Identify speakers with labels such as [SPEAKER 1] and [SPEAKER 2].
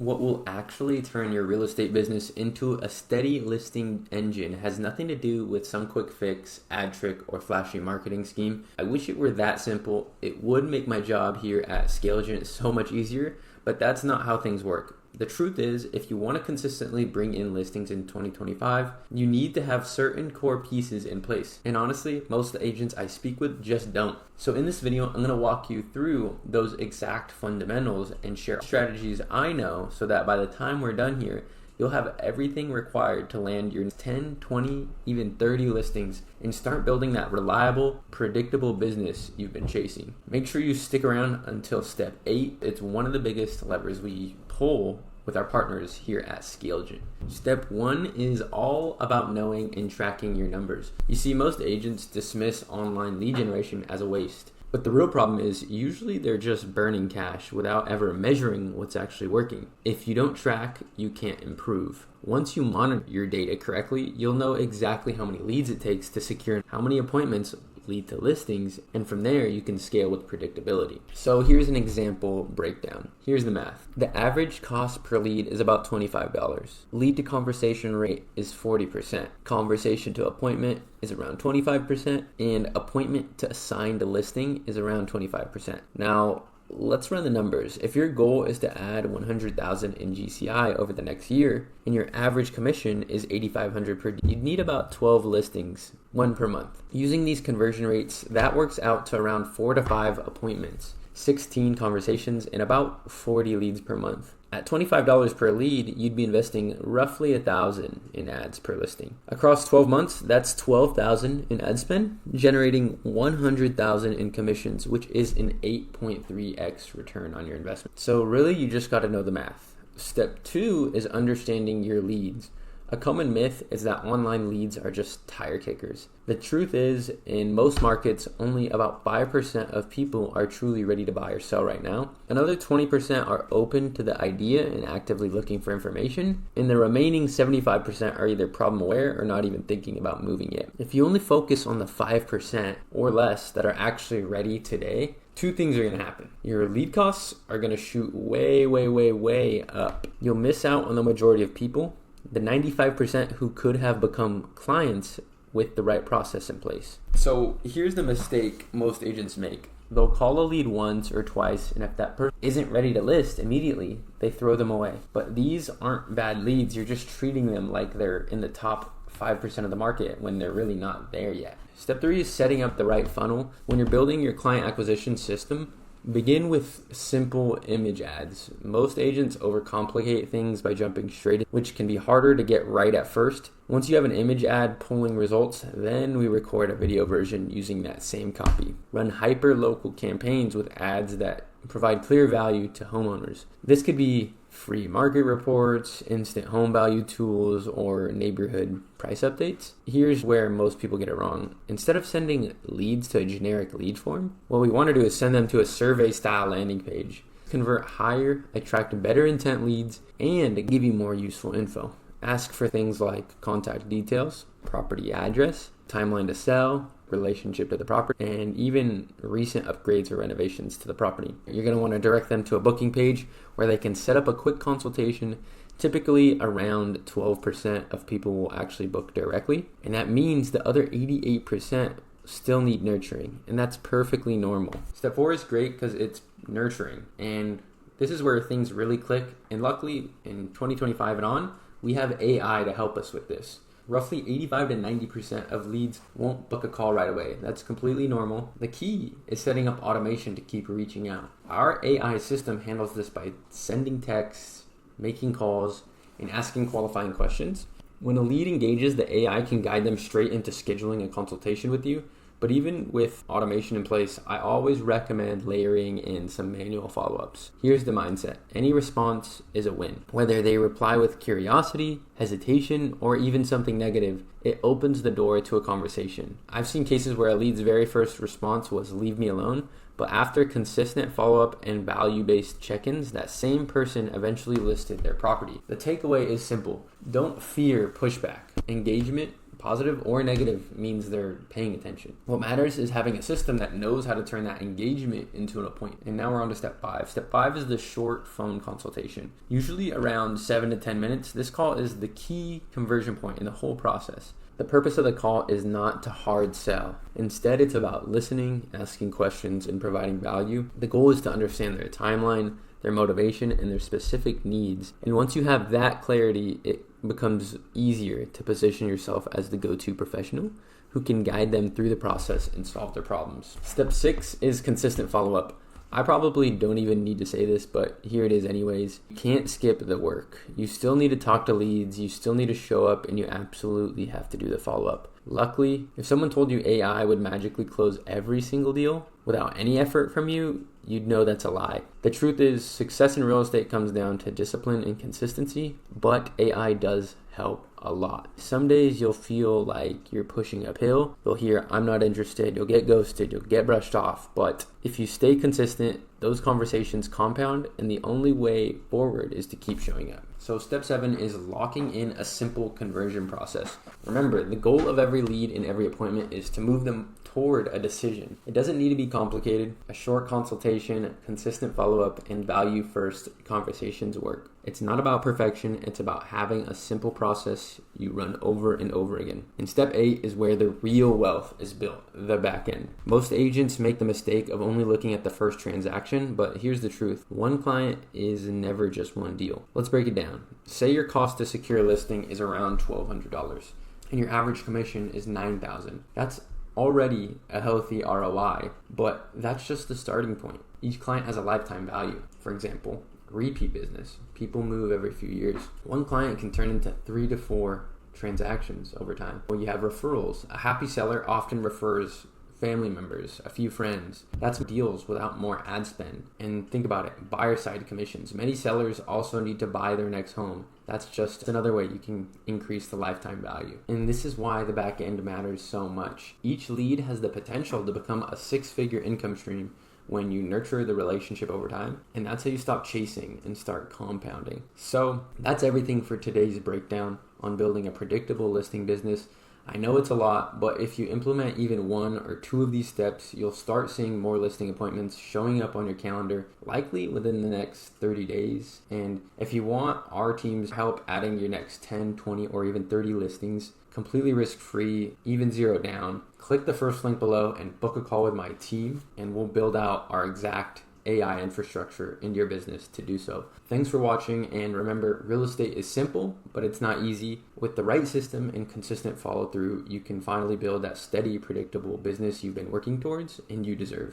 [SPEAKER 1] What will actually turn your real estate business into a steady listing engine has nothing to do with some quick fix, ad trick, or flashy marketing scheme. I wish it were that simple. It would make my job here at ScaleAgent so much easier, but that's not how things work. The truth is, if you want to consistently bring in listings in 2025, you need to have certain core pieces in place. And honestly, most of the agents I speak with just don't. So in this video, I'm going to walk you through those exact fundamentals and share strategies I know so that by the time we're done here, you'll have everything required to land your 10, 20, even 30 listings and start building that reliable, predictable business you've been chasing. Make sure you stick around until step 8. It's one of the biggest levers we pull with our partners here at ScaleAgent. Step 1 is all about knowing and tracking your numbers. You see, most agents dismiss online lead generation as a waste. But the real problem is usually they're just burning cash without ever measuring what's actually working. If you don't track, you can't improve. Once you monitor your data correctly, you'll know exactly how many leads it takes to secure how many appointments lead to listings, and from there you can scale with predictability. So here's an example breakdown. Here's the math. The average cost per lead is about $25. Lead to conversation rate is 40%. Conversation to appointment is around 25%, and appointment to assigned listing is around 25%. Now, let's run the numbers. If your goal is to add 100,000 in GCI over the next year and your average commission is 8,500 per day, you'd need about 12 listings, one per month. Using these conversion rates, that works out to around 4 to 5 appointments, 16 conversations, and about 40 leads per month. At $25 per lead, you'd be investing roughly $1,000 in ads per listing. Across 12 months, that's $12,000 in ad spend, generating $100,000 in commissions, which is an 8.3x return on your investment. So really, you just got to know the math. Step 2 is understanding your leads. A common myth is that online leads are just tire kickers. The truth is, in most markets, only about 5% of people are truly ready to buy or sell right now. Another 20% are open to the idea and actively looking for information. And the remaining 75% are either problem aware or not even thinking about moving yet. If you only focus on the 5% or less that are actually ready today, two things are going to happen. Your lead costs are going to shoot way up. You'll miss out on the majority of people, the 95% who could have become clients with the right process in place. So here's the mistake most agents make. They'll call a lead once or twice, and if that person isn't ready to list immediately, they throw them away. But these aren't bad leads. You're just treating them like they're in the top 5% of the market when they're really not there yet. Step 3 is setting up the right funnel. When you're building your client acquisition system, begin with simple image ads. Most agents overcomplicate things by jumping straight in, which can be harder to get right at first. Once you have an image ad pulling results, then we record a video version using that same copy. Run hyper-local campaigns with ads that provide clear value to homeowners. This could be free market reports, instant home value tools, or neighborhood price updates. Here's where most people get it wrong. Instead of sending leads to a generic lead form, what we want to do is send them to a survey style landing page. Convert higher, attract better intent leads, and give you more useful info. Ask for things like contact details, property address, timeline to sell, relationship to the property, and even recent upgrades or renovations to the property. You're going to want to direct them to a booking page where they can set up a quick consultation. Typically around 12% of people will actually book directly, and that means the other 88% still need nurturing, and that's perfectly normal. Step 4 is great because it's nurturing, and this is where things really click, and luckily in 2025 and on, we have AI to help us with this. Roughly 85 to 90% of leads won't book a call right away. That's completely normal. The key is setting up automation to keep reaching out. Our AI system handles this by sending texts, making calls, and asking qualifying questions. When a lead engages, the AI can guide them straight into scheduling a consultation with you. But even with automation in place, I always recommend layering in some manual follow-ups. Here's the mindset. Any response is a win. Whether they reply with curiosity, hesitation, or even something negative, it opens the door to a conversation. I've seen cases where a lead's very first response was leave me alone, but after consistent follow-up and value-based check-ins, that same person eventually listed their property. The takeaway is simple. Don't fear pushback. Engagement Positive or negative means they're paying attention. What matters is having a system that knows how to turn that engagement into an appointment. And now we're on to step 5. Step 5 is the short phone consultation. Usually around 7 to 10 minutes, this call is the key conversion point in the whole process. The purpose of the call is not to hard sell. Instead, it's about listening, asking questions, and providing value. The goal is to understand their timeline, their motivation, and their specific needs. And once you have that clarity, it becomes easier to position yourself as the go-to professional who can guide them through the process and solve their problems. Step 6 is consistent follow-up. I probably don't even need to say this, but here it is anyways. You can't skip the work. You still need to talk to leads, you still need to show up, and you absolutely have to do the follow-up. Luckily, if someone told you AI would magically close every single deal without any effort from you, you'd know that's a lie. The truth is, success in real estate comes down to discipline and consistency, but AI does help a lot. Some days you'll feel like you're pushing uphill. You'll hear, "I'm not interested," you'll get ghosted, you'll get brushed off. But if you stay consistent, those conversations compound, and the only way forward is to keep showing up. So step 7 is locking in a simple conversion process. Remember, the goal of every lead in every appointment is to move them toward a decision. It doesn't need to be complicated. A short consultation, consistent follow-up, and value-first conversations work. It's not about perfection, it's about having a simple process you run over and over again. And step 8 is where the real wealth is built, the back end. Most agents make the mistake of only looking at the first transaction, but here's the truth. One client is never just one deal. Let's break it down. Say your cost to secure a listing is around $1,200 and your average commission is $9,000. That's already a healthy ROI, but that's just the starting point. Each client has a lifetime value. For example, repeat business. People move every few years. One client can turn into 3 to 4 transactions over time. Well, you have referrals. A happy seller often refers family members, a few friends. That's deals without more ad spend. And think about it, buyer side commissions. Many sellers also need to buy their next home. That's just another way you can increase the lifetime value. And this is why the back end matters so much. Each lead has the potential to become a 6-figure income stream when you nurture the relationship over time. And that's how you stop chasing and start compounding. So that's everything for today's breakdown on building a predictable listing business. I know it's a lot, but if you implement even 1 or 2 of these steps, you'll start seeing more listing appointments showing up on your calendar, likely within the next 30 days. And if you want our team's help adding your next 10, 20, or even 30 listings, completely risk-free, even zero down, click the first link below and book a call with my team, and we'll build out our exact AI infrastructure in your business to do so. Thanks for watching, and remember, real estate is simple, but it's not easy. With the right system and consistent follow through, you can finally build that steady, predictable business you've been working towards and you deserve.